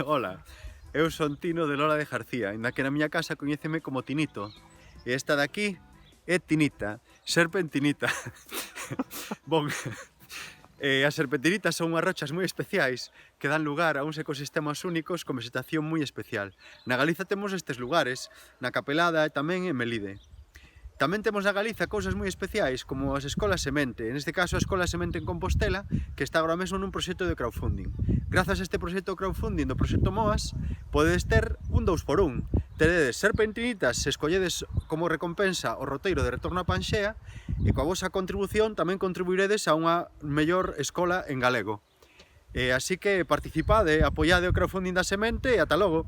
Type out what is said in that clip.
Ola, eu son Tino de Lola de García, ainda que na miña casa coñéceme como Tinito. E esta de aquí é Tinita, serpentinita. Bon, as serpentinitas son unhas rochas moi especiais que dan lugar a uns ecosistemas únicos con vegetación moi especial. Na Galiza temos estes lugares, na Capelada e tamén en Melide. Tamén temos na Galiza cousas moi especiais como as escolas semente, neste caso a Escola Semente en Compostela, que está agora mesmo nun proxecto de crowdfunding. Grazas a este proxecto de crowdfunding do proxecto MOAS, podedes ter un 2x1. Teredes serpentinitas se escolledes como recompensa o roteiro de retorno a Panxea e coa vosa contribución tamén contribuiredes a unha mellor escola en galego. Así que participade, apoiade o crowdfunding da semente e ata logo!